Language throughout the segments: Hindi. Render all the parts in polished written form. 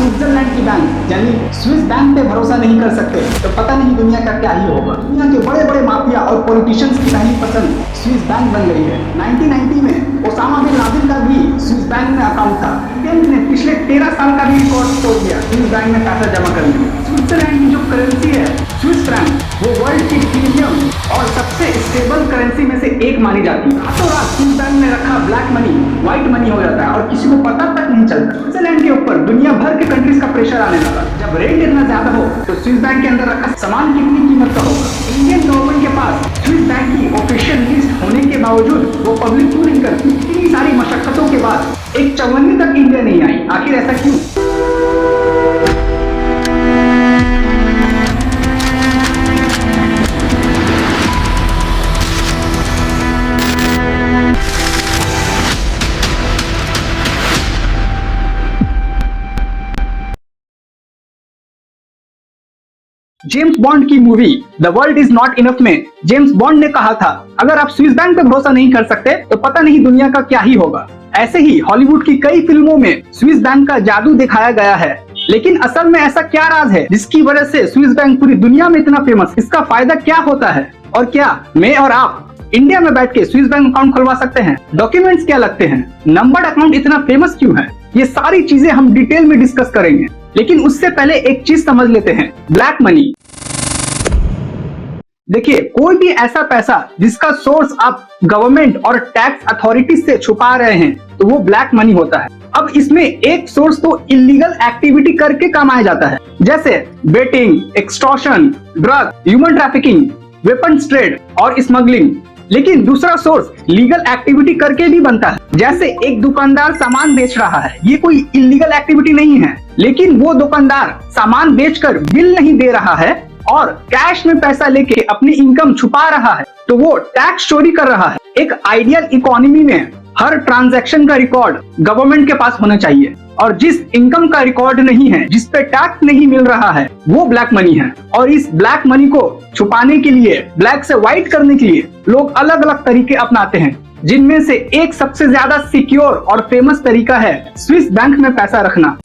स्विट्जरलैंड की बैंक यानी स्विस बैंक पे भरोसा नहीं कर सकते तो पता नहीं दुनिया का क्या ही होगा। दुनिया के बड़े बड़े माफिया और पॉलिटिशियंस की पहली पसंद स्विस बैंक बन गई है। 1990 में ओसामा बिन लादेन का भी स्विस बैंक में अकाउंट था। इंडियन ने पिछले 13 साल का भी रिकॉर्ड तोड़ दिया स्विस बैंक में पैसा जमा करने में। स्विट्जरलैंड की जो करेंसी है स्विस फ्रैंक, वो वर्ल्ड की प्रीमियम और सबसे स्टेबल करेंसी में से एक मानी जाती है। रातों रात स्विस बैंक में रखा ब्लैक मनी व्हाइट मनी हो जाता है और किसी को पता तक नहीं चलता। स्विट्जरलैंड के ऊपर दुनिया भर के कंट्रीज का प्रेशर आने लगा। जब रेट इतना ज्यादा हो तो स्विस बैंक के अंदर रखा सामान कितनी कीमत का होगा। इंडियन गवर्नमेंट के पास स्विस बैंक की ऑफिशियल लिस्ट होने के बावजूद वो पब्लिक क्यों नहीं करती। इतनी सारी मशक्कतों के बाद एक चवन्नी तक इंडिया नहीं आई, आखिर ऐसा क्यों। जेम्स बॉन्ड की movie the world is not enough में जेम्स बॉन्ड ने कहा था, अगर आप स्विस बैंक पर भरोसा नहीं कर सकते तो पता नहीं दुनिया का क्या ही होगा। ऐसे ही हॉलीवुड की कई फिल्मों में स्विस बैंक का जादू दिखाया गया है, लेकिन असल में ऐसा क्या राज है जिसकी वजह से स्विस बैंक पूरी दुनिया में इतना फेमस। इसका फायदा क्या होता है और क्या मैं और आप इंडिया में बैठ के स्विस बैंक अकाउंट खुलवा सकते हैं। डॉक्यूमेंट्स क्या लगते हैं, नंबर्ड अकाउंट इतना फेमस क्यों है, ये सारी चीजें हम डिटेल में डिस्कस करेंगे। लेकिन उससे पहले एक चीज समझ लेते हैं, ब्लैक मनी। देखिए, कोई भी ऐसा पैसा जिसका सोर्स आप गवर्नमेंट और टैक्स अथॉरिटी से छुपा रहे हैं तो वो ब्लैक मनी होता है। अब इसमें एक सोर्स तो इलीगल एक्टिविटी करके कमाया जाता है, जैसे betting, extortion, drug, human trafficking, weapons trade और स्मगलिंग। लेकिन दूसरा सोर्स लीगल एक्टिविटी करके भी बनता है, जैसे एक दुकानदार सामान बेच रहा है, ये कोई इलीगल एक्टिविटी नहीं है, लेकिन वो दुकानदार सामान बेचकर बिल नहीं दे रहा है और कैश में पैसा लेके अपनी इनकम छुपा रहा है, तो वो टैक्स चोरी कर रहा है। एक आइडियल इकोनॉमी में हर ट्रांजैक्शन का रिकॉर्ड गवर्नमेंट के पास होना चाहिए और जिस इनकम का रिकॉर्ड नहीं है, जिस पे टैक्स नहीं मिल रहा है, वो ब्लैक मनी है। और इस ब्लैक मनी को छुपाने के लिए, ब्लैक से व्हाइट करने के लिए लोग अलग अलग तरीके अपनाते हैं, जिनमें से एक सबसे ज्यादा सिक्योर और फेमस तरीका है स्विस बैंक में पैसा रखना।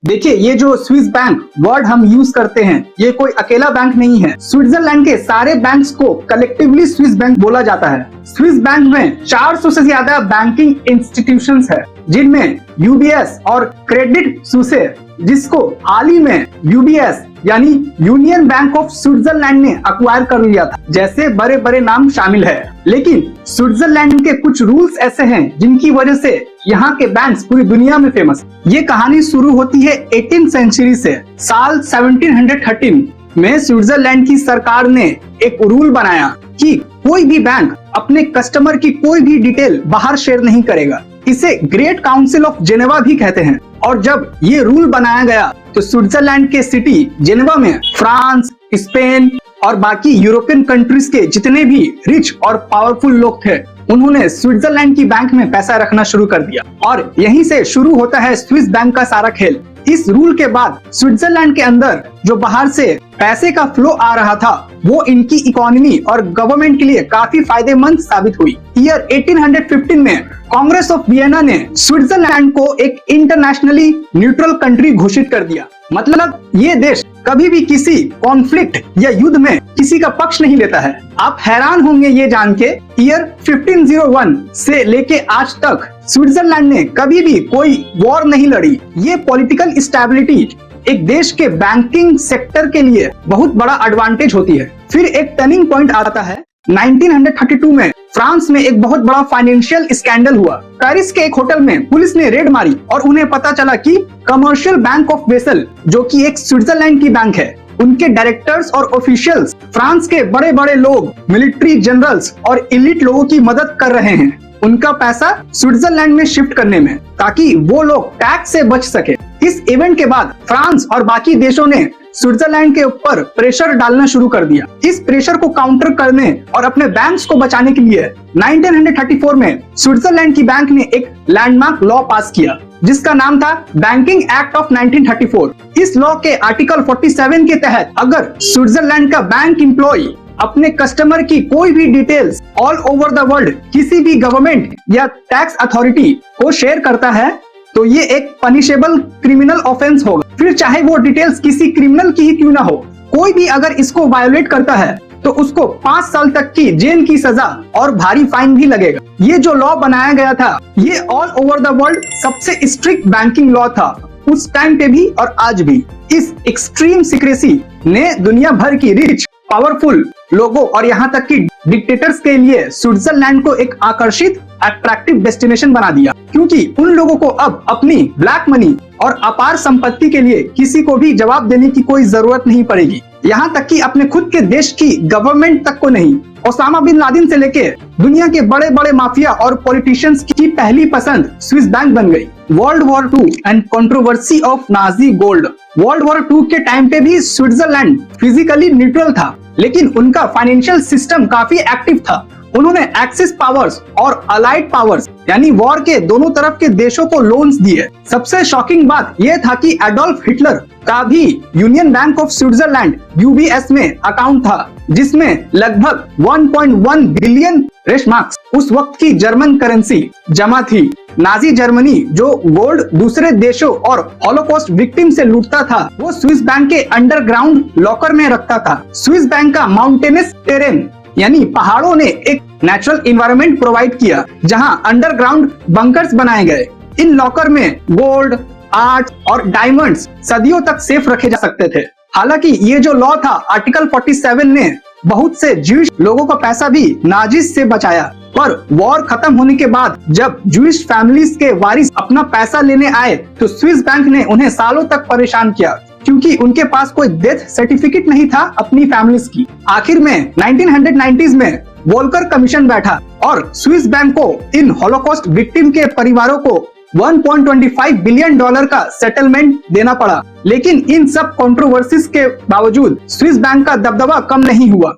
देखिए, ये जो स्विस बैंक वर्ड हम यूज करते हैं, ये कोई अकेला बैंक नहीं है। स्विट्जरलैंड के सारे बैंक्स को कलेक्टिवली स्विस बैंक बोला जाता है। स्विस बैंक में 400 से ज्यादा बैंकिंग इंस्टीट्यूशंस है, जिनमें यूबीएस और क्रेडिट सुइसे, जिसको हाल ही में यूबीएस यानी यूनियन बैंक ऑफ स्विट्जरलैंड ने अक्वायर कर लिया था, जैसे बड़े बड़े नाम शामिल है। लेकिन स्विट्जरलैंड के कुछ रूल्स ऐसे हैं जिनकी वजह से यहाँ के बैंक्स पूरी दुनिया में फेमस। ये कहानी शुरू होती है 18th सेंचुरी से। साल 1713 में स्विट्जरलैंड की सरकार ने एक रूल बनाया कि कोई भी बैंक अपने कस्टमर की कोई भी डिटेल बाहर शेयर नहीं करेगा। इसे ग्रेट काउंसिल ऑफ जेनेवा भी कहते हैं। और जब ये रूल बनाया गया तो स्विट्जरलैंड के सिटी जेनेवा में फ्रांस, स्पेन और बाकी यूरोपियन कंट्रीज के जितने भी रिच और पावरफुल लोग थे, उन्होंने स्विट्जरलैंड की बैंक में पैसा रखना शुरू कर दिया और यहीं से शुरू होता है स्विस बैंक का सारा खेल। इस रूल के बाद स्विट्जरलैंड के अंदर जो बाहर से पैसे का फ्लो आ रहा था, वो इनकी इकोनॉमी और गवर्नमेंट के लिए काफी फायदेमंद साबित हुई। ईयर 1815 में कांग्रेस ऑफ वियना ने स्विट्जरलैंड को एक इंटरनेशनली न्यूट्रल कंट्री घोषित कर दिया। मतलब ये देश कभी भी किसी कॉन्फ्लिक्ट या युद्ध में किसी का पक्ष नहीं लेता है। आप हैरान होंगे ये जान के, ईयर 1501 से लेके आज तक स्विट्जरलैंड ने कभी भी कोई वॉर नहीं लड़ी। ये पॉलिटिकल स्टेबिलिटी एक देश के बैंकिंग सेक्टर के लिए बहुत बड़ा एडवांटेज होती है। फिर एक टर्निंग पॉइंट आता है 1932 में। फ्रांस में एक बहुत बड़ा फाइनेंशियल स्कैंडल हुआ। पेरिस के एक होटल में पुलिस ने रेड मारी और उन्हें पता चला कि कमर्शियल बैंक ऑफ वेसल, जो कि एक स्विट्जरलैंड की बैंक है, उनके डायरेक्टर्स और ऑफिशियल्स फ्रांस के बड़े बड़े लोग, मिलिट्री जनरल्स और एलिट लोगों की मदद कर रहे हैं उनका पैसा स्विट्जरलैंड में शिफ्ट करने में, ताकि वो लोग टैक्स से बच सके। इस इवेंट के बाद फ्रांस और बाकी देशों ने स्विट्जरलैंड के ऊपर प्रेशर डालना शुरू कर दिया। इस प्रेशर को काउंटर करने और अपने बैंक्स को बचाने के लिए 1934 में स्विट्जरलैंड की बैंक ने एक लैंडमार्क लॉ पास किया, जिसका नाम था बैंकिंग एक्ट ऑफ 1934। इस लॉ के आर्टिकल 47 के तहत अगर स्विट्जरलैंड का बैंक एम्प्लॉय अपने कस्टमर की कोई भी details all over the world किसी भी गवर्नमेंट या टैक्स अथॉरिटी को शेयर करता है तो ये एक पनिशेबल क्रिमिनल ऑफेंस होगा, फिर चाहे वो डिटेल्स किसी क्रिमिनल की ही क्यों ना हो। कोई भी अगर इसको वायोलेट करता है तो उसको 5 साल तक की जेल की सजा और भारी फाइन भी लगेगा। ये जो लॉ बनाया गया था ये ऑल ओवर द वर्ल्ड सबसे स्ट्रिक्ट बैंकिंग लॉ था, उस टाइम पे भी और आज भी। इस एक्सट्रीम सीक्रेसी ने दुनिया भर की रिच पावरफुल लोगों और यहाँ तक कि डिक्टेटर्स के लिए स्विट्जरलैंड को एक आकर्षित अट्रैक्टिव डेस्टिनेशन बना दिया, क्योंकि उन लोगों को अब अपनी ब्लैक मनी और अपार संपत्ति के लिए किसी को भी जवाब देने की कोई जरूरत नहीं पड़ेगी, यहाँ तक कि अपने खुद के देश की गवर्नमेंट तक को नहीं। ओसामा बिन लादेन से लेके दुनिया के बड़े बड़े माफिया और पॉलिटिशियंस की पहली पसंद स्विस बैंक बन गई। World war 2 and controversy of Nazi gold. World war 2 के टाइम पे भी स्विट्जरलैंड फिजिकली न्यूट्रल था, लेकिन उनका फाइनेंशियल सिस्टम काफी एक्टिव था। उन्होंने एक्सिस पावर्स और अलाइड पावर्स यानी वॉर के दोनों तरफ के देशों को लोन्स दिए। सबसे शॉकिंग बात यह था कि एडोल्फ हिटलर का भी union bank of Switzerland UBS में अकाउंट था, जिसमें लगभग 1.1 बिलियन रेशमार्क्स उस वक्त की जर्मन करेंसी जमा थी। नाजी जर्मनी जो गोल्ड दूसरे देशों और हॉलोकॉस्ट विक्टिम से लूटता था वो स्विस बैंक के अंडरग्राउंड लॉकर में रखता था। स्विस बैंक का माउंटेनस टेरेन यानी पहाड़ों ने एक नेचुरल इन्वायरमेंट प्रोवाइड किया जहां अंडरग्राउंड बंकर्स बनाए गए। इन लॉकर में गोल्ड, आर्ट और डायमंड्स सदियों तक सेफ रखे जा सकते थे। हालांकि ये जो लॉ था आर्टिकल 47 ने बहुत से ज्यूइश लोगों का पैसा भी नाजिस से बचाया, पर वॉर खत्म होने के बाद जब ज्यूइश फैमिलीज के वारिस अपना पैसा लेने आए तो स्विस बैंक ने उन्हें सालों तक परेशान किया, क्योंकि उनके पास कोई डेथ सर्टिफिकेट नहीं था अपनी फैमिलीज की। आखिर में 1990s में वोल्कर कमीशन बैठा और स्विस बैंक को इन हॉलोकॉस्ट विक्टिम के परिवारों को $1.25 बिलियन का सेटलमेंट देना पड़ा। लेकिन इन सब कंट्रोवर्सीज के बावजूद स्विस बैंक का दबदबा कम नहीं हुआ।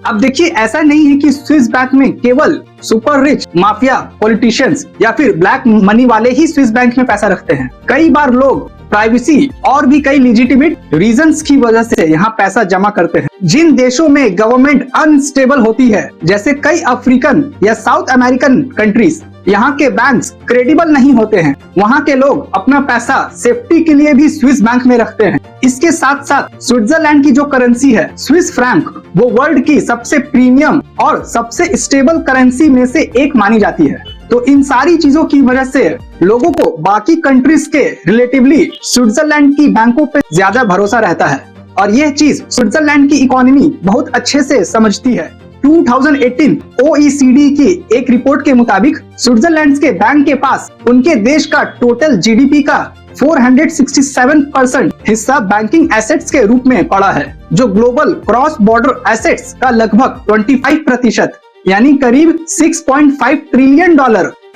अब देखिए, ऐसा नहीं है कि स्विस बैंक में केवल सुपर रिच माफिया पॉलिटिशियंस या फिर ब्लैक मनी वाले ही स्विस बैंक में पैसा रखते हैं। कई बार लोग प्राइवेसी और भी कई लेजिटिमेट रीजंस की वजह से यहाँ पैसा जमा करते हैं। जिन देशों में गवर्नमेंट अनस्टेबल होती है, जैसे कई अफ्रीकन या साउथ अमेरिकन कंट्रीज, यहाँ के बैंक्स क्रेडिबल नहीं होते हैं, वहाँ के लोग अपना पैसा सेफ्टी के लिए भी स्विस बैंक में रखते हैं। इसके साथ साथ स्विट्जरलैंड की जो करेंसी है स्विस फ्रैंक, वो वर्ल्ड की सबसे प्रीमियम और सबसे स्टेबल करेंसी में से एक मानी जाती है। तो इन सारी चीजों की वजह से लोगों को बाकी कंट्रीज के रिलेटिवली स्विट्जरलैंड की बैंकों पे ज्यादा भरोसा रहता है, और यह चीज स्विट्जरलैंड की इकोनॉमी बहुत अच्छे से समझती है। 2018 OECD की एक रिपोर्ट के मुताबिक स्विट्जरलैंड के बैंक के पास उनके देश का टोटल जीडीपी का 467% हिस्सा बैंकिंग एसेट्स के रूप में पड़ा है, जो ग्लोबल क्रॉस बॉर्डर एसेट्स का लगभग 25% यानी करीब $6.5 ट्रिलियन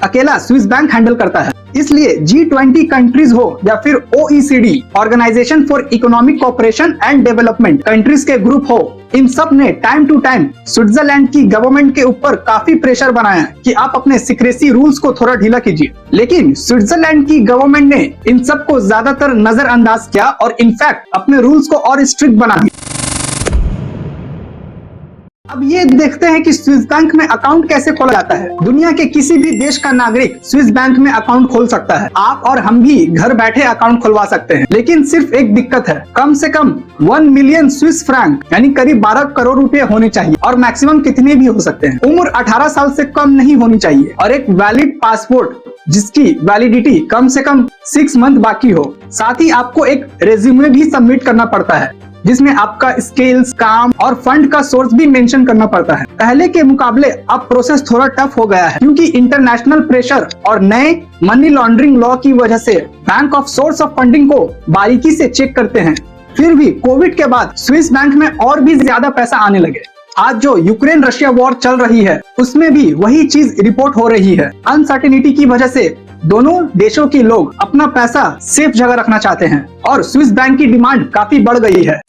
अकेला स्विस बैंक हैंडल करता है। इसलिए G20 कंट्रीज हो या फिर OECD organisation for economic cooperation and development countries के ग्रुप हो, इन सब ने टाइम टू टाइम स्विट्जरलैंड की गवर्नमेंट के ऊपर काफी प्रेशर बनाया कि आप अपने सीक्रेसी रूल्स को थोड़ा ढीला कीजिए। लेकिन स्विट्जरलैंड की गवर्नमेंट ने इन सब को ज्यादातर नजरअंदाज किया और इनफैक्ट अपने रूल्स को और स्ट्रिक्ट बना दिया। अब ये देखते हैं कि स्विस बैंक में अकाउंट कैसे खोला जाता है। दुनिया के किसी भी देश का नागरिक स्विस बैंक में अकाउंट खोल सकता है। आप और हम भी घर बैठे अकाउंट खुलवा सकते हैं, लेकिन सिर्फ एक दिक्कत है, कम से कम 1 मिलियन स्विस फ्रैंक यानी करीब 12 करोड़ रुपए होने चाहिए, और मैक्सिमम कितने भी हो सकते हैं। उम्र 18 साल से कम नहीं होनी चाहिए, और एक वैलिड पासपोर्ट जिसकी वैलिडिटी कम से कम 6 मंथ बाकी हो। साथ ही आपको एक रेज्यूमे भी सबमिट करना पड़ता है, जिसमें आपका स्किल्स, काम और फंड का सोर्स भी मेंशन करना पड़ता है। पहले के मुकाबले अब प्रोसेस थोड़ा टफ हो गया है, क्योंकि इंटरनेशनल प्रेशर और नए मनी लॉन्ड्रिंग लॉ की वजह से bank of source of funding को बारीकी से चेक करते हैं। फिर भी कोविड के बाद स्विस बैंक में और भी ज्यादा पैसा आने लगे। आज जो यूक्रेन रशिया वॉर चल रही है उसमें भी वही चीज रिपोर्ट हो रही है। अनसर्टेनिटी की वजह से दोनों देशों के लोग अपना पैसा सेफ जगह रखना चाहते हैं, और स्विस बैंक की डिमांड काफी बढ़ गई है।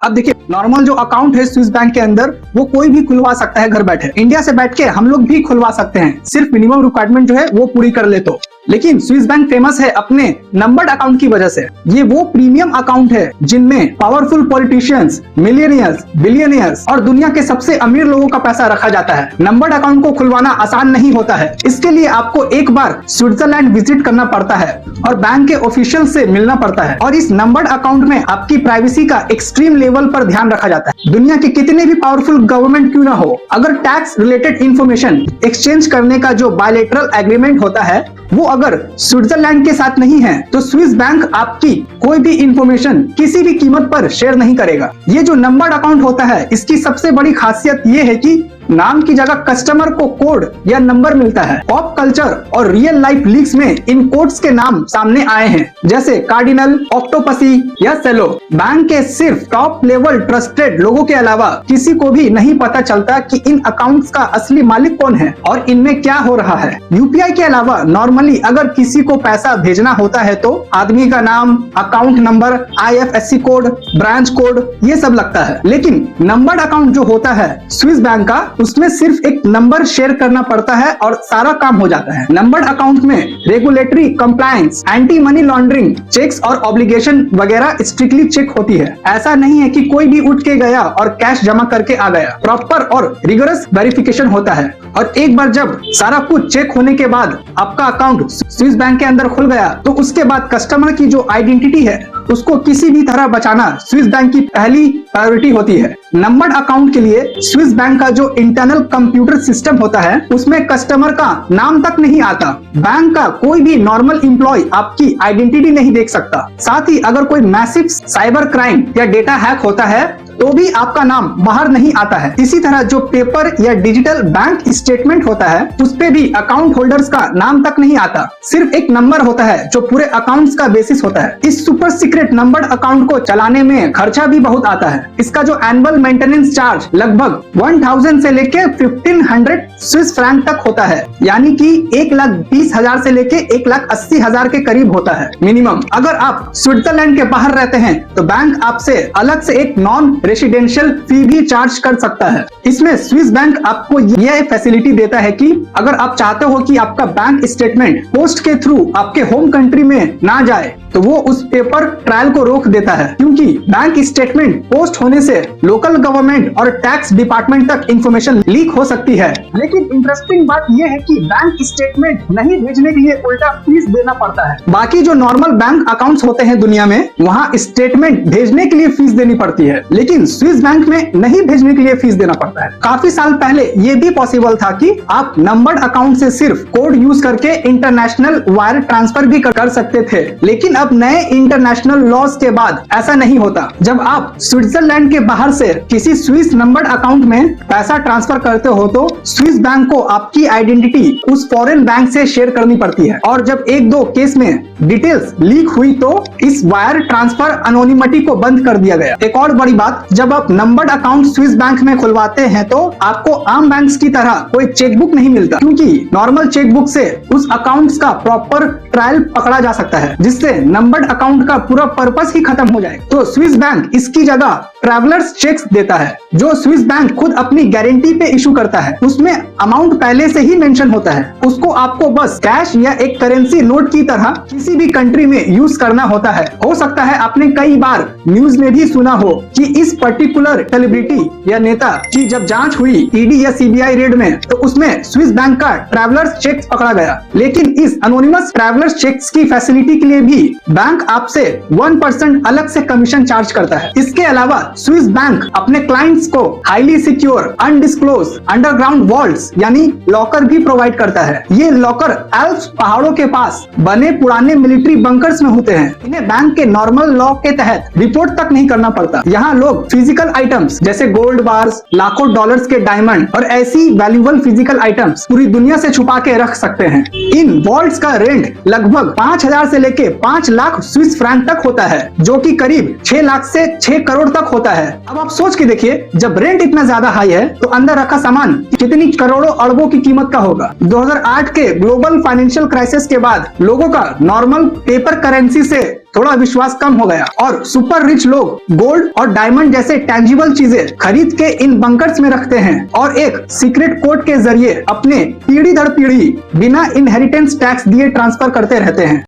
अब देखिए, नॉर्मल जो अकाउंट है स्विस बैंक के अंदर वो कोई भी खुलवा सकता है घर बैठे। इंडिया से बैठ के हम लोग भी खुलवा सकते हैं, सिर्फ मिनिमम रिक्वायरमेंट जो है वो पूरी कर ले तो। लेकिन स्विस बैंक फेमस है अपने नंबर्ड अकाउंट की वजह से। ये वो प्रीमियम अकाउंट है जिनमें पावरफुल पॉलिटिशियंस, मिलियनियर्स, बिलियनियर्स और दुनिया के सबसे अमीर लोगों का पैसा रखा जाता है। नंबर्ड अकाउंट को खुलवाना आसान नहीं होता है। इसके लिए आपको एक बार स्विट्जरलैंड विजिट करना पड़ता है और बैंक के ऑफिशियल से मिलना पड़ता है। और इस नंबर्ड अकाउंट में आपकी प्राइवेसी का एक्सट्रीम लेवल पर ध्यान रखा जाता है। दुनिया के कितने भी पावरफुल गवर्नमेंट क्यों ना हो, अगर टैक्स रिलेटेड इंफॉर्मेशन एक्सचेंज करने का जो बायलैटरल एग्रीमेंट होता है वो अगर स्विट्जरलैंड के साथ नहीं है तो स्विस बैंक आपकी कोई भी इंफॉर्मेशन किसी भी कीमत पर शेयर नहीं करेगा। ये जो नंबर्ड अकाउंट होता है इसकी सबसे बड़ी खासियत ये है कि नाम की जगह कस्टमर को कोड या नंबर मिलता है। पॉप कल्चर और रियल लाइफ लीक्स में इन कोड्स के नाम सामने आए हैं, जैसे कार्डिनल, ऑक्टोपसी या सेलो। बैंक के सिर्फ टॉप लेवल ट्रस्टेड लोगों के अलावा किसी को भी नहीं पता चलता कि इन अकाउंट्स का असली मालिक कौन है और इनमें क्या हो रहा है। यूपीआई के अलावा नॉर्मली अगर किसी को पैसा भेजना होता है तो आदमी का नाम, account number, IFSC code, branch code ये सब लगता है। लेकिन नंबर्ड अकाउंट जो होता है स्विस बैंक का, उसमें सिर्फ एक नंबर शेयर करना पड़ता है और सारा काम हो जाता है। नंबर्ड अकाउंट में regulatory compliance, anti money laundering checks और ऑब्लिगेशन वगैरह स्ट्रिक्टली चेक होती है। ऐसा नहीं है कि कोई भी उठ के गया और कैश जमा करके आ गया। प्रॉपर और रिगरस वेरिफिकेशन होता है और एक बार जब सारा कुछ चेक होने के बाद आपका अकाउंट स्विस बैंक के अंदर खुल गया तो उसके बाद कस्टमर की जो आइडेंटिटी है उसको किसी भी तरह बचाना स्विस बैंक की पहली प्रायोरिटी होती है। नंबर्ड अकाउंट के लिए स्विस बैंक का जो इंटरनल कंप्यूटर सिस्टम होता है उसमें कस्टमर का नाम तक नहीं आता। बैंक का कोई भी नॉर्मल एम्प्लॉय आपकी आइडेंटिटी नहीं देख सकता। साथ ही अगर कोई मैसिव साइबर क्राइम या डेटा हैक होता है तो भी आपका नाम बाहर नहीं आता है। इसी तरह जो पेपर या डिजिटल बैंक स्टेटमेंट होता है उस पे भी अकाउंट होल्डर्स का नाम तक नहीं आता। सिर्फ एक नंबर होता है जो पूरे अकाउंट्स का बेसिस होता है। इस सुपर सीक्रेट नंबर्ड अकाउंट को चलाने में खर्चा भी बहुत आता है। इसका जो एनुअल मेंटेनेंस चार्ज लगभग 1000 से लेके 1500 स्विस फ्रैंक तक होता है, यानी कि 1,20,000 से लेके 1,80,000 के करीब होता है मिनिमम। अगर आप स्विट्जरलैंड के बाहर रहते हैं तो बैंक आपसे अलग से एक नॉन रेसिडेंशियल फी भी चार्ज कर सकता है। इसमें स्विस बैंक आपको यह फैसिलिटी देता है कि अगर आप चाहते हो कि आपका बैंक स्टेटमेंट पोस्ट के थ्रू आपके होम कंट्री में ना जाए तो वो उस पेपर ट्रायल को रोक देता है, क्योंकि बैंक स्टेटमेंट पोस्ट होने से लोकल गवर्नमेंट और टैक्स डिपार्टमेंट तक इंफॉर्मेशन लीक हो सकती है। लेकिन इंटरेस्टिंग बात यह है कि बैंक स्टेटमेंट नहीं भेजने के लिए उल्टा फीस देना पड़ता है। बाकी जो नॉर्मल बैंक अकाउंट्स होते हैं दुनिया में वहाँ स्टेटमेंट भेजने के लिए फीस देनी पड़ती है, लेकिन स्विस बैंक में नहीं भेजने के लिए फीस देना पड़ता है। काफी साल पहले ये भी पॉसिबल था कि आप नंबर्ड अकाउंट से सिर्फ कोड यूज करके इंटरनेशनल वायर ट्रांसफर भी कर सकते थे, लेकिन अब नए इंटरनेशनल लॉज के बाद ऐसा नहीं होता। जब आप स्विट्जरलैंड के बाहर से किसी स्विस नंबर्ड अकाउंट में पैसा ट्रांसफर करते हो तो स्विस बैंक को आपकी आइडेंटिटी उस फॉरेन बैंक से शेयर करनी पड़ती है, और जब एक दो केस में डिटेल्स लीक हुई तो इस वायर ट्रांसफर अनोनिमिटी को बंद कर दिया गया। एक और बड़ी बात, जब आप नंबर्ड अकाउंट स्विस बैंक में खुलवाते हैं तो आपको आम बैंक्स की तरह कोई चेकबुक नहीं मिलता, क्योंकि नॉर्मल चेकबुक से उस अकाउंट्स का प्रॉपर ट्रायल पकड़ा जा सकता है, जिससे नंबर्ड अकाउंट का पूरा पर्पस ही खत्म हो जाए। तो स्विस बैंक इसकी जगह ट्रैवलर्स चेक्स देता है, जो स्विस बैंक खुद अपनी गारंटी पे इशू करता है। उसमें अमाउंट पहले से ही मेंशन होता है, उसको आपको बस कैश या एक करेंसी नोट की तरह किसी भी कंट्री में यूज करना होता है। हो सकता है आपने कई बार न्यूज में भी सुना हो कि इस पर्टिकुलर सेलिब्रिटी या नेता की जब जांच हुई ईडी या सीबीआई रेड में तो उसमें स्विस बैंक का ट्रैवलर्स चेक पकड़ा गया। लेकिन इस अनोनिमस ट्रैवलर्स चेक्स की फैसिलिटी के लिए भी बैंक आपसे 1% अलग से कमीशन चार्ज करता है। इसके अलावा स्विस बैंक अपने क्लाइंट्स को highly secure undisclosed underground vaults यानी लॉकर भी प्रोवाइड करता है। ये लॉकर एल्प्स पहाड़ों के पास बने पुराने मिलिट्री बंकर्स में होते हैं। इन्हें बैंक के नॉर्मल लॉ के तहत रिपोर्ट तक नहीं करना पड़ता। यहाँ लोग फिजिकल आइटम्स जैसे गोल्ड बार्स, लाखों डॉलर्स के डायमंड और ऐसी वैल्यूएबल फिजिकल आइटम्स पूरी दुनिया से छुपा के रख सकते हैं। इन वॉल्ट्स का रेंट लगभग 5000 से लेके 5 लाख स्विस फ्रैंक तक होता है, जो कि करीब 6 लाख से 6 करोड़ तक होता है। होता है। अब आप सोच के देखिए, जब रेंट इतना ज्यादा हाई है तो अंदर रखा सामान कितनी करोड़ों अरबों की कीमत का होगा। 2008 के ग्लोबल फाइनेंशियल क्राइसिस के बाद लोगों का नॉर्मल पेपर करेंसी से थोड़ा विश्वास कम हो गया और सुपर रिच लोग गोल्ड और डायमंड जैसे टैंजिबल चीजें खरीद के इन बंकर्स में रखते हैं और एक सीक्रेट कोड के जरिए अपने पीढ़ी दर पीढ़ी बिना इनहेरिटेंस टैक्स दिए ट्रांसफर करते रहते हैं।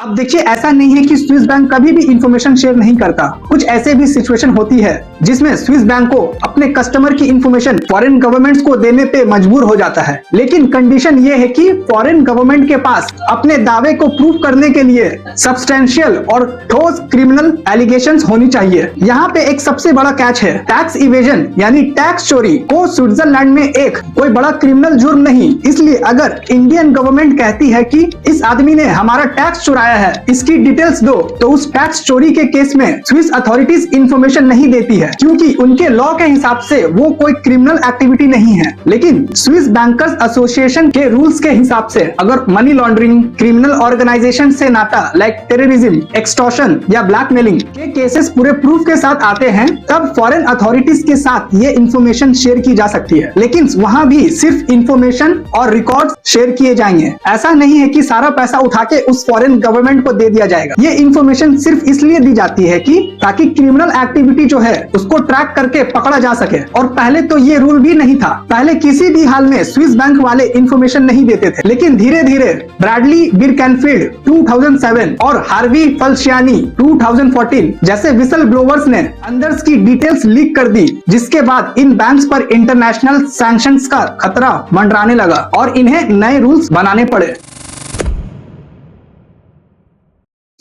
अब देखिए, ऐसा नहीं है कि स्विस बैंक कभी भी इंफॉर्मेशन शेयर नहीं करता। कुछ ऐसे भी सिचुएशन होती है जिसमें स्विस बैंक को अपने कस्टमर की इंफॉर्मेशन फॉरेन गवर्नमेंट्स को देने पे मजबूर हो जाता है, लेकिन कंडीशन ये है कि फॉरेन गवर्नमेंट के पास अपने दावे को प्रूव करने के लिए सब्सटेंशियल और ठोस क्रिमिनल एलिगेशंस होनी चाहिए। यहाँ पे एक सबसे बड़ा कैच है, टैक्स इवेजन यानी टैक्स चोरी को स्विट्जरलैंड में एक कोई बड़ा क्रिमिनल जुर्म नहीं। इसलिए अगर इंडियन गवर्नमेंट कहती है कि इस आदमी ने हमारा टैक्स चुराया है, इसकी डिटेल्स दो, तो उस टैक्स चोरी के केस में स्विस अथॉरिटीज इंफॉर्मेशन नहीं देती है, क्योंकि उनके लॉ के हिसाब से वो कोई क्रिमिनल एक्टिविटी नहीं है। लेकिन स्विस बैंकर्स एसोसिएशन के रूल्स के हिसाब से अगर मनी लॉन्ड्रिंग, क्रिमिनल ऑर्गेनाइजेशन से नाता लाइक टेररिज्म, एक्सटॉर्शन या ब्लैकमेलिंग के केसेस पूरे प्रूफ के साथ आते हैं, तब फॉरेन अथॉरिटीज के साथ ये इंफॉर्मेशन शेयर की जा सकती है। लेकिन वहाँ भी सिर्फ इंफॉर्मेशन और रिकॉर्ड शेयर किए जाएंगे। ऐसा नहीं है कि सारा पैसा उठा के उस फॉरेन गवर्नमेंट को दे दिया जाएगा। ये इंफॉर्मेशन सिर्फ इसलिए दी जाती है कि ताकि क्रिमिनल एक्टिविटी जो है उसको ट्रैक करके पकड़ा जा सके। और पहले तो ये रूल भी नहीं था, पहले किसी भी हाल में स्विस बैंक वाले इंफॉर्मेशन नहीं देते थे। लेकिन धीरे धीरे ब्रैडली बिरकैनफील्ड 2007 और हार्वी फल्शियानी 2014 जैसे विसल ब्लोवर्स ने अंदर्स की डिटेल्स लीक कर दी, जिसके बाद इन बैंक्स पर इंटरनेशनल सैंक्शंस का खतरा मंडराने लगा और इन्हें नए रूल्स बनाने पड़े।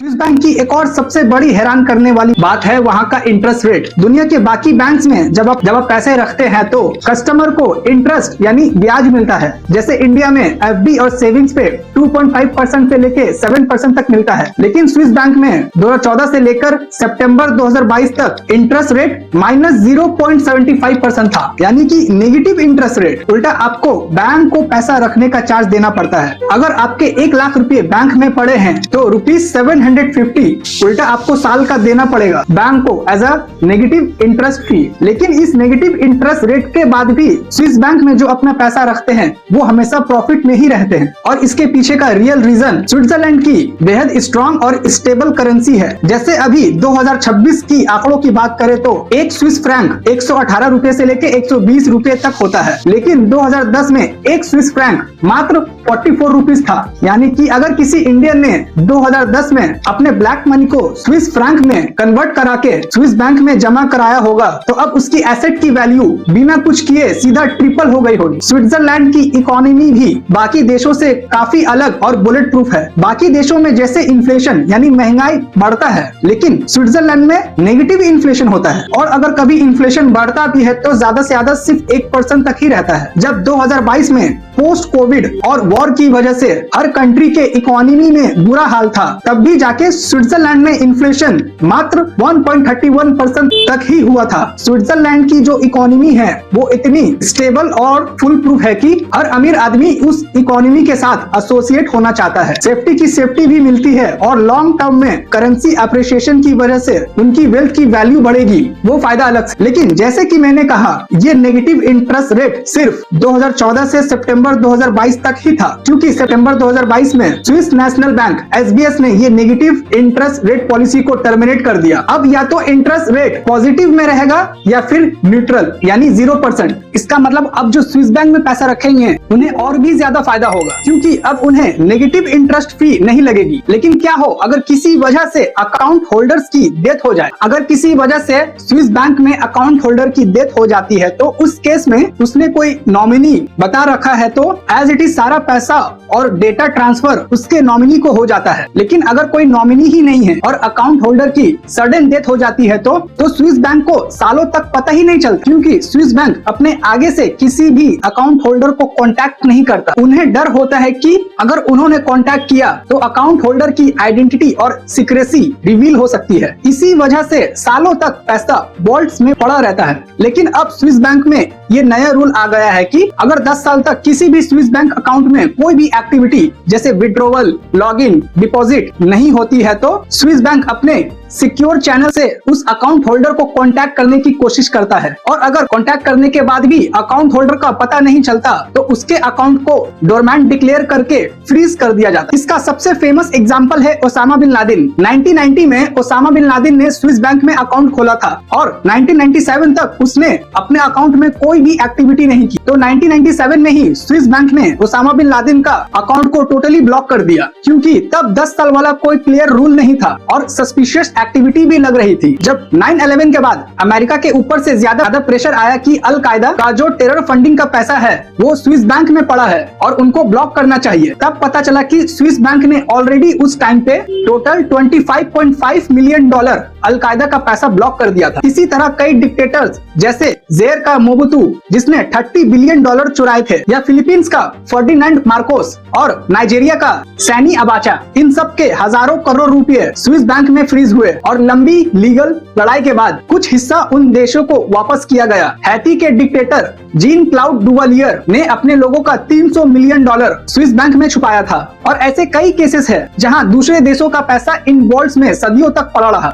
स्विस बैंक की एक और सबसे बड़ी हैरान करने वाली बात है वहाँ का इंटरेस्ट रेट। दुनिया के बाकी बैंक्स में जब आप पैसे रखते हैं तो कस्टमर को इंटरेस्ट यानी ब्याज मिलता है। जैसे इंडिया में एफडी और सेविंग्स पे 2.5% से लेके 7% तक मिलता है, लेकिन स्विस बैंक में 2014 से लेकर सितंबर 2022 तक इंटरेस्ट रेट -0.75% था, यानी कि नेगेटिव इंटरेस्ट रेट। उल्टा आपको बैंक को पैसा रखने का चार्ज देना पड़ता है। अगर आपके 1 लाख रुपए बैंक में पड़े हैं तो ₹750 उल्टा आपको साल का देना पड़ेगा बैंक को एज अ नेगेटिव इंटरेस्ट फी। लेकिन इस नेगेटिव इंटरेस्ट रेट के बाद भी स्विस बैंक में जो अपना पैसा रखते हैं वो हमेशा प्रॉफिट में ही रहते हैं। और इसके पीछे का रियल रीजन स्विट्जरलैंड की बेहद स्ट्रॉन्ग और स्टेबल करेंसी है। जैसे अभी 2026 की आंकड़ों की बात करें तो एक स्विस फ्रैंक 118 रुपए से लेके 120 रुपए तक होता है, लेकिन 2010 में एक स्विस फ्रैंक मात्र 44 रुपीज था। यानी कि अगर किसी इंडियन ने 2010 में अपने ब्लैक मनी को स्विस फ्रैंक में कन्वर्ट करा के स्विस बैंक में जमा कराया होगा तो अब उसकी एसेट की वैल्यू बिना कुछ किए सीधा ट्रिपल हो गई होगी। स्विट्जरलैंड की इकोनॉमी भी बाकी देशों से काफी अलग और बुलेट प्रूफ है। बाकी देशों में जैसे इन्फ्लेशन यानी महंगाई बढ़ता है, लेकिन स्विट्जरलैंड में नेगेटिव इन्फ्लेशन होता है और अगर कभी इन्फ्लेशन बढ़ता भी है तो ज्यादा से ज्यादा सिर्फ 1% तक ही रहता है। जब 2022 में पोस्ट कोविड और वॉर की वजह से हर कंट्री के इकोनॉमी में बुरा हाल था, तब भी जाके स्विट्जरलैंड में इन्फ्लेशन मात्र 1.31% तक ही हुआ था। स्विट्जरलैंड की जो इकोनॉमी है वो इतनी स्टेबल और फुल प्रूफ है कि हर अमीर आदमी उस इकोनॉमी के साथ एसोसिएट होना चाहता है। सेफ्टी की सेफ्टी भी मिलती है और लॉन्ग टर्म में करेंसी अप्रिसिएशन की वजह से उनकी वेल्थ की वैल्यू बढ़ेगी, वो फायदा अलग से। लेकिन जैसे कि मैंने कहा, ये नेगेटिव इंटरेस्ट रेट सिर्फ 2014 से सितंबर 2022 तक ही था, क्योंकि सितंबर 2022 में स्विस नेशनल बैंक SBS ने ये नेगेटिव इंटरेस्ट रेट पॉलिसी को टर्मिनेट कर दिया। अब या तो इंटरेस्ट रेट पॉजिटिव में रहेगा या फिर न्यूट्रल यानी 0%। इसका मतलब अब जो स्विस बैंक में पैसा रखेंगे उन्हें और भी ज्यादा फायदा होगा, क्योंकि अब उन्हें नेगेटिव इंटरेस्ट फी नहीं लगेगी। लेकिन क्या हो अगर किसी वजह से अकाउंट होल्डर्स की डेथ हो जाए? अगर किसी वजह से स्विस बैंक में अकाउंट होल्डर की डेथ हो जाती है तो उस केस में उसने कोई नॉमिनी बता रखा है तो एज इट इज सारा पैसा और डेटा ट्रांसफर उसके नॉमिनी को हो जाता है। लेकिन अगर कोई नॉमिनी ही नहीं है और अकाउंट होल्डर की सडन डेथ हो जाती है तो स्विस बैंक को सालों तक पता ही नहीं चलता, क्योंकि स्विस बैंक अपने आगे से किसी भी अकाउंट होल्डर को कांटेक्ट नहीं करता। उन्हें डर होता है कि अगर उन्होंने कांटेक्ट किया तो अकाउंट होल्डर की आइडेंटिटी और सीक्रेसी रिवील हो सकती है। इसी वजह से सालों तक पैसा वॉल्ट्स में पड़ा रहता है। लेकिन अब स्विस बैंक में ये नया रूल आ गया है कि अगर 10 साल तक किसी भी स्विस बैंक अकाउंट में कोई भी एक्टिविटी जैसे विड्रॉवल, लॉगिन, डिपॉजिट नहीं होती है तो स्विस बैंक अपने सिक्योर चैनल से उस अकाउंट होल्डर को कांटेक्ट करने की कोशिश करता है, और अगर कांटेक्ट करने के बाद भी अकाउंट होल्डर का पता नहीं चलता तो उसके अकाउंट को डोरमेंट डिक्लेयर करके फ्रीज कर दिया जाता है। इसका सबसे फेमस एग्जांपल है ओसामा बिन लादेन। 1990 में ओसामा बिन लादेन ने स्विस बैंक में अकाउंट खोला था और 1997 तक उसने अपने अकाउंट में कोई भी एक्टिविटी नहीं की। तो 1997 में ही स्विस बैंक ने ओसामा बिन लादेन का अकाउंट को टोटली ब्लॉक कर दिया, क्योंकि तब 10 साल वाला कोई क्लियर रूल नहीं था और सस्पिशियस एक्टिविटी भी लग रही थी। जब 9/11 के बाद अमेरिका के ऊपर से ज्यादा प्रेशर आया कि अल कायदा का जो टेरर फंडिंग का पैसा है वो स्विस बैंक में पड़ा है और उनको ब्लॉक करना चाहिए, तब पता चला कि स्विस बैंक ने ऑलरेडी उस टाइम पे टोटल $25.5 मिलियन अल कायदा का पैसा ब्लॉक कर दिया था। इसी तरह कई डिक्टेटर्स जैसे जेर का मोबुतु जिसने $30 बिलियन चुराए थे, या फिलीपींस का फर्डिनेंड मार्कोस और नाइजीरिया का सैनी अबाचा, इन सब के हजारों करोड़ रुपए स्विस बैंक में फ्रीज हुए और लंबी लीगल लड़ाई के बाद कुछ हिस्सा उन देशों को वापस किया गया। हैती के डिक्टेटर जीन क्लाउड डुवालियर ने अपने लोगों का $300 मिलियन स्विस बैंक में छुपाया था, और ऐसे कई केसेस है जहां दूसरे देशों का पैसा इन वॉल्ट्स में सदियों तक पड़ा रहा।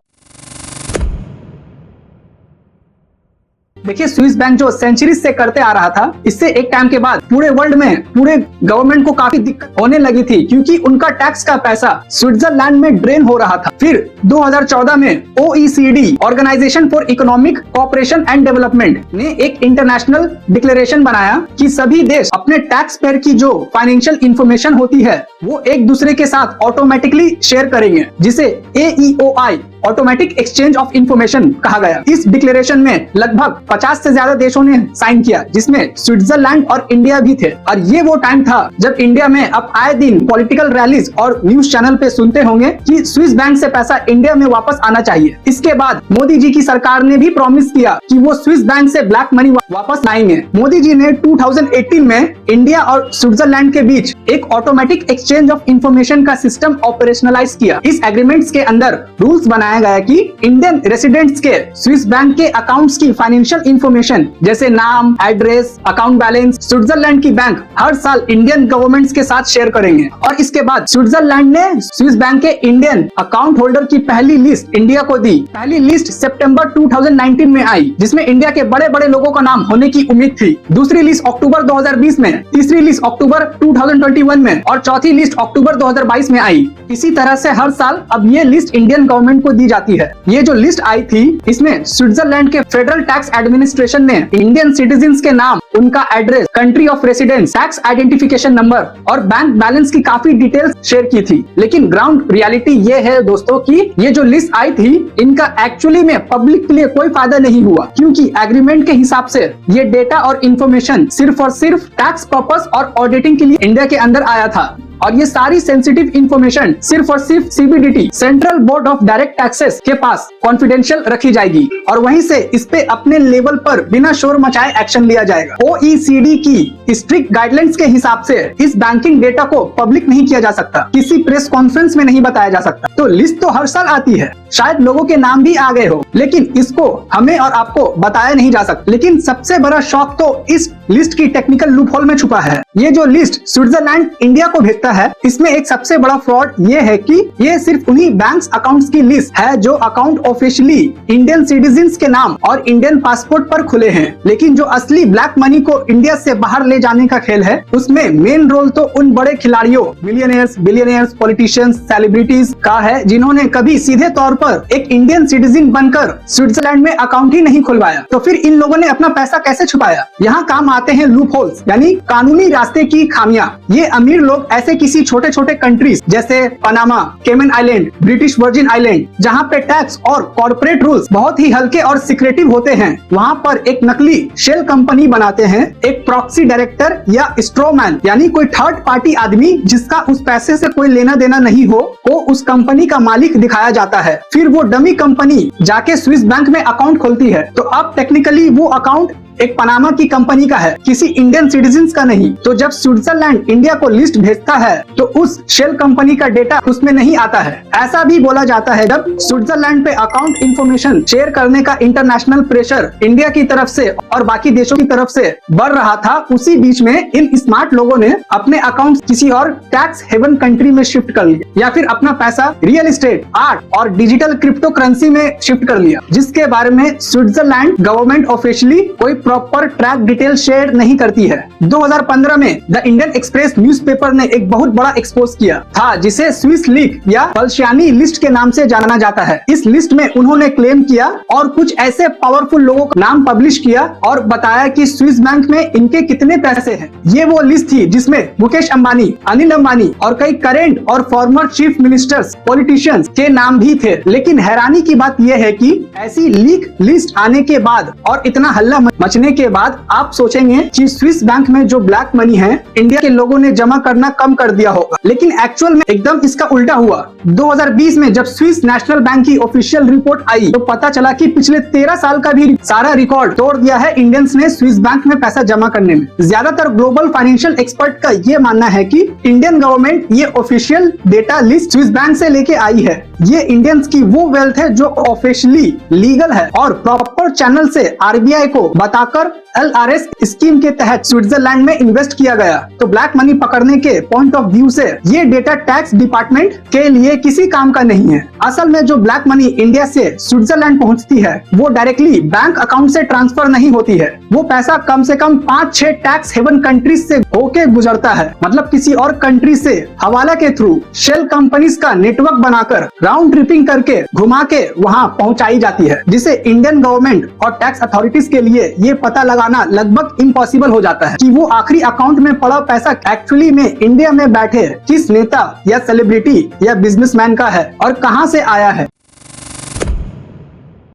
देखिए, स्विस बैंक जो सेंचुरीज से करते आ रहा था, इससे एक टाइम के बाद पूरे वर्ल्ड में पूरे गवर्नमेंट को काफी दिक्कत होने लगी थी, क्योंकि उनका टैक्स का पैसा स्विट्जरलैंड में ड्रेन हो रहा था। फिर 2014 में OECD organisation for economic cooperation and development ने एक इंटरनेशनल डिक्लेरेशन बनाया कि सभी देश अपने टैक्स पेयर की जो फाइनेंशियल इंफॉर्मेशन होती है वो एक दूसरे के साथ ऑटोमेटिकली शेयर करेंगे, जिसे AEOI automatic exchange of information कहा गया। इस डिक्लेरेशन में लगभग 50 से ज्यादा देशों ने साइन किया, जिसमें स्विट्जरलैंड और इंडिया भी थे। और ये वो टाइम था जब इंडिया में अब आए दिन पॉलिटिकल रैलीज और न्यूज चैनल पे सुनते होंगे कि स्विस बैंक से पैसा इंडिया में वापस आना चाहिए। इसके बाद मोदी जी की सरकार ने भी प्रॉमिस किया कि वो स्विस बैंक से ब्लैक मनी वापस लाएंगे। मोदी जी ने 2018 में इंडिया और स्विट्जरलैंड के बीच एक ऑटोमेटिक एक्सचेंज ऑफ इंफॉर्मेशन का सिस्टम ऑपरेशनलाइज किया। इस एग्रीमेंट्स के अंदर रूल्स बनाया गया कि इंडियन रेसिडेंट्स के स्विस बैंक के अकाउंट्स की फाइनेंशियल इंफॉर्मेशन जैसे नाम, एड्रेस, अकाउंट बैलेंस स्विट्जरलैंड की बैंक हर साल इंडियन गवर्नमेंट्स के साथ शेयर करेंगे। और इसके बाद स्विट्जरलैंड ने स्विस बैंक के इंडियन अकाउंट होल्डर की पहली लिस्ट इंडिया को दी। पहली लिस्ट सितंबर 2019 में आई, जिसमें इंडिया के बड़े बड़े लोगों का नाम होने की उम्मीद थी। दूसरी लिस्ट अक्टूबर 2020 में, तीसरी लिस्ट अक्टूबर 2021 में और चौथी लिस्ट अक्टूबर 2022 में आई। इसी तरह से हर साल अब ये लिस्ट इंडियन गवर्नमेंट को दी जाती है। ये जो लिस्ट आई थी, इसमें स्विट्जरलैंड के फेडरल टैक्स एडमिनिस्ट्रेशन ने इंडियन सिटीजन्स के नाम, उनका address, country of residence, tax identification number और बैंक बैलेंस की काफी डिटेल्स शेयर की थी। लेकिन ग्राउंड रियलिटी ये है दोस्तों कि ये जो लिस्ट आई थी, इनका एक्चुअली में पब्लिक के लिए कोई फायदा नहीं हुआ, क्योंकि एग्रीमेंट के हिसाब से ये डेटा और इन्फॉर्मेशन सिर्फ और सिर्फ टैक्स पर्पस और ऑडिटिंग के लिए इंडिया के अंदर आया था। और ये सारी सेंसिटिव इंफॉर्मेशन सिर्फ और सिर्फ CBDT, central board of direct taxes के पास कॉन्फिडेंशियल रखी जाएगी और वहीं से इस पे अपने लेवल पर बिना शोर मचाए एक्शन लिया जाएगा। OECD की स्ट्रिक्ट गाइडलाइंस के हिसाब से इस बैंकिंग डेटा को पब्लिक नहीं किया जा सकता, किसी प्रेस कॉन्फ्रेंस में नहीं बताया जा सकता। तो लिस्ट तो हर साल आती है, शायद लोगों के नाम भी आ गए हो, लेकिन इसको हमें और आपको बताया नहीं जा सकता। लेकिन सबसे बड़ा शौक तो इस लिस्ट की टेक्निकल लूपहोल में छुपा है। ये जो लिस्ट स्विट्जरलैंड इंडिया को भेजता है, इसमें एक सबसे बड़ा फ्रॉड ये है कि ये सिर्फ उन्हीं बैंक्स अकाउंट्स की लिस्ट है जो अकाउंट ऑफिशियली इंडियन सिटीजन्स के नाम और इंडियन पासपोर्ट पर खुले हैं। लेकिन जो असली ब्लैक मनी को इंडिया से बाहर ले जाने का खेल है, उसमें मेन रोल तो उन बड़े खिलाड़ियों, मिलियनियर्स, बिलियनियर्स, पॉलिटिशियंस, सेलिब्रिटीज का है, जिन्होंने कभी सीधे तौर पर एक इंडियन सिटीजन बनकर स्विट्जरलैंड में अकाउंट ही नहीं खुलवाया। तो फिर इन लोगों ने अपना पैसा कैसे छुपाया? यहाँ काम आते हैं लूप होल्स, यानी कानूनी रास्ते की खामियां। ये अमीर लोग ऐसे किसी छोटे छोटे कंट्रीज जैसे पनामा, केमन आइलैंड, ब्रिटिश वर्जिन आइलैंड, जहाँ पे टैक्स और कॉर्पोरेट रूल्स बहुत ही हल्के और सिक्रेटिव होते हैं, वहाँ पर एक नकली शेल कंपनी बनाते हैं। एक प्रॉक्सी डायरेक्टर या स्ट्रोमैन, यानी कोई थर्ड पार्टी आदमी जिसका उस पैसे से कोई लेना देना नहीं हो, को उस कंपनी का मालिक दिखाया जाता है। फिर वो डमी कंपनी जाके स्विस बैंक में अकाउंट खोलती है। तो अब टेक्निकली वो अकाउंट एक पनामा की कंपनी का है, किसी इंडियन सिटीजन का नहीं। तो जब स्विट्जरलैंड इंडिया को लिस्ट भेजता है तो उस शेल कंपनी का डेटा उसमें नहीं आता है। ऐसा भी बोला जाता है जब स्विट्जरलैंड पे अकाउंट इंफॉर्मेशन शेयर करने का इंटरनेशनल प्रेशर इंडिया की तरफ से और बाकी देशों की तरफ से बढ़ रहा था, उसी बीच में इन स्मार्ट लोगों ने अपने अकाउंट किसी और टैक्स हेवन कंट्री में शिफ्ट कर लिया या फिर अपना पैसा रियल एस्टेट, आर्ट और डिजिटल क्रिप्टो करेंसी में शिफ्ट कर लिया, जिसके बारे में स्विट्जरलैंड गवर्नमेंट ऑफिशियली कोई प्रॉपर ट्रैक डिटेल शेयर नहीं करती है। 2015 में द इंडियन एक्सप्रेस न्यूज़पेपर ने एक बहुत बड़ा एक्सपोज किया था जिसे स्विस लीक या बल्शियानी लिस्ट के नाम से जाना जाता है। इस लिस्ट में उन्होंने क्लेम किया और कुछ ऐसे पावरफुल लोगों का नाम पब्लिश किया और बताया कि स्विस बैंक में इनके कितने पैसे हैं। ये वो लिस्ट थी जिसमें मुकेश अंबानी, अनिल अंबानी और कई करेंट और फॉर्मर चीफ मिनिस्टर्स, पॉलिटिशियंस के नाम भी थे। लेकिन हैरानी की बात यह है कि ऐसी लीक लिस्ट आने के बाद और इतना हल्ला मचने के बाद आप सोचेंगे कि स्विस बैंक में जो ब्लैक मनी है इंडिया के लोगों ने जमा करना कम कर दिया होगा, लेकिन एक्चुअल में एकदम इसका उल्टा हुआ। 2020 में जब स्विस नेशनल बैंक की ऑफिशियल रिपोर्ट आई तो पता चला कि पिछले 13 साल का भी सारा रिकॉर्ड तोड़ दिया है इंडियंस ने स्विस बैंक में पैसा जमा करने में। ज्यादातर ग्लोबल फाइनेंशियल एक्सपर्ट का ये मानना है कि इंडियन गवर्नमेंट ये official data list Swiss bank से लेके आई है। ये इंडियंस की वो वेल्थ है जो ऑफिशियली लीगल है और प्रॉपर चैनल से आरबीआई को बताकर LRS स्कीम के तहत स्विट्जरलैंड में इन्वेस्ट किया गया। तो ब्लैक मनी पकड़ने के पॉइंट ऑफ व्यू से ये डेटा टैक्स डिपार्टमेंट के लिए किसी काम का नहीं है। असल में जो ब्लैक मनी इंडिया से स्विट्जरलैंड पहुंचती है वो डायरेक्टली बैंक अकाउंट से ट्रांसफर नहीं होती है। वो पैसा कम से कम 5-6 टैक्स हेवन कंट्रीज से होके गुजरता है, मतलब किसी और कंट्री से हवाला के थ्रू शेल कंपनीज का नेटवर्क बनाकर राउंड ट्रिपिंग करके घुमा के वहाँ पहुँचाई जाती है, जिसे इंडियन गवर्नमेंट और टैक्स अथॉरिटीज के लिए ये पता लगाना लगभग इम्पॉसिबल हो जाता है कि वो आखिरी अकाउंट में पड़ा पैसा एक्चुअली में इंडिया में बैठे किस नेता या सेलिब्रिटी या बिजनेसमैन का है और कहां से आया है।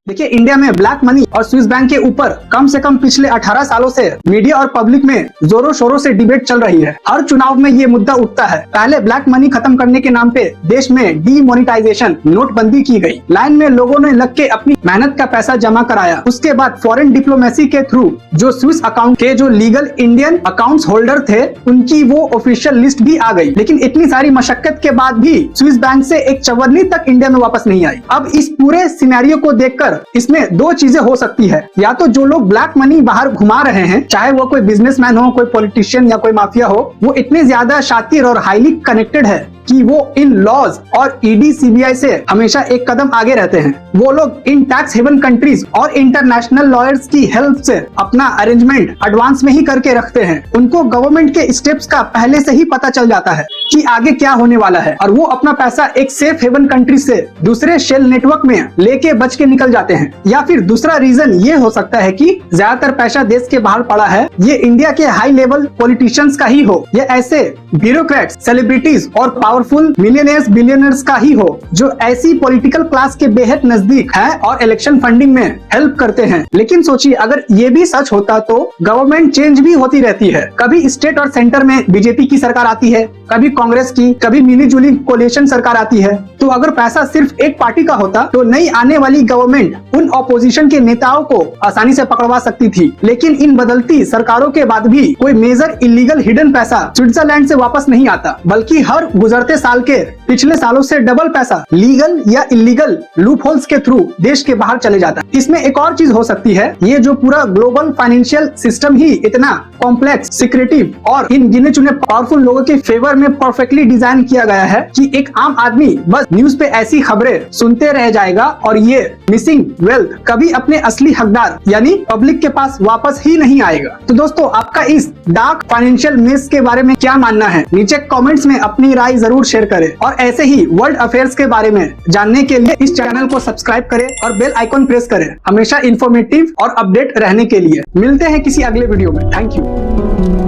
देखिए, इंडिया में ब्लैक मनी और स्विस बैंक के ऊपर कम से कम पिछले 18 सालों से मीडिया और पब्लिक में जोरों शोरों से डिबेट चल रही है। हर चुनाव में ये मुद्दा उठता है। पहले ब्लैक मनी खत्म करने के नाम पे देश में डीमोनेटाइजेशन, नोटबंदी की गई। लाइन में लोगों ने लग के अपनी मेहनत का पैसा जमा कराया। उसके बाद फॉरेन डिप्लोमेसी के थ्रू जो स्विस अकाउंट के जो लीगल इंडियन अकाउंट्स होल्डर थे उनकी वो ऑफिशियल लिस्ट भी आ गई। लेकिन इतनी सारी मशक्कत के बाद भी स्विस बैंक से एक चवन्नी तक इंडिया में वापस नहीं आई। अब इस पूरे सिनेरियो को देखकर इसमें दो चीजें हो सकती है। या तो जो लोग ब्लैक मनी बाहर घुमा रहे हैं, चाहे वो कोई बिजनेसमैन हो, कोई पॉलिटिशियन या कोई माफिया हो, वो इतने ज्यादा शातिर और हाईली कनेक्टेड है कि वो इन लॉज और ईडी सीबीआई से हमेशा एक कदम आगे रहते हैं। वो लोग इन टैक्स हेवन कंट्रीज और इंटरनेशनल लॉयर्स की हेल्प से अपना अरेंजमेंट एडवांस में ही करके रखते हैं। उनको गवर्नमेंट के स्टेप्स का पहले से ही पता चल जाता है कि आगे क्या होने वाला है और वो अपना पैसा एक सेफ हेवन कंट्री से दूसरे शेल नेटवर्क में लेके बच के निकल जाते हैं। या फिर दूसरा रीजन ये हो सकता है कि ज्यादातर पैसा देश के बाहर पड़ा है, ये इंडिया के हाई लेवल पॉलिटिशियंस का ही हो, या ऐसे ब्यूरोक्रेट्स, सेलिब्रिटीज और पावरफुल मिलियनियर्स, बिलियनर्स का ही हो जो ऐसी पॉलिटिकल क्लास के बेहद नजदीक है और इलेक्शन फंडिंग में हेल्प करते हैं। लेकिन सोचिए, अगर ये भी सच होता तो गवर्नमेंट चेंज भी होती रहती है। कभी स्टेट और सेंटर में बीजेपी की सरकार आती है, कभी कांग्रेस की, कभी मिली जुली कोलिशन सरकार आती है। तो अगर पैसा सिर्फ एक पार्टी का होता तो नई आने वाली गवर्नमेंट उन ऑपोजिशन के नेताओं को आसानी से पकड़वा सकती थी। लेकिन इन बदलती सरकारों के बाद भी कोई मेजर इलीगल हिडन पैसा स्विट्जरलैंड से वापस नहीं आता, बल्कि हर गुजरते साल के पिछले सालों से डबल पैसा लीगल या इलीगल लूप होल्स के थ्रू देश के बाहर चले जाता है। इसमें एक और चीज हो सकती है, ये जो पूरा ग्लोबल फाइनेंशियल सिस्टम ही इतना कॉम्प्लेक्स, सिक्रेटिव और इन गिने चुने पावरफुल लोगों के फेवर में परफेक्टली डिजाइन किया गया है कि एक आम आदमी बस न्यूज पे ऐसी खबरें सुनते रह जाएगा और ये मिसिंग वेल्थ कभी अपने असली हकदार यानी पब्लिक के पास वापस ही नहीं आएगा। तो दोस्तों, आपका इस डार्क फाइनेंशियल मेस के बारे में क्या मानना है? नीचे कमेंट्स में अपनी राय जरूर शेयर करें और ऐसे ही वर्ल्ड अफेयर्स के बारे में जानने के लिए इस चैनल को सब्सक्राइब करें और बेल आइकॉन प्रेस करें, हमेशा इंफॉर्मेटिव और अपडेट रहने के लिए। मिलते हैं किसी अगले वीडियो में। Thank you.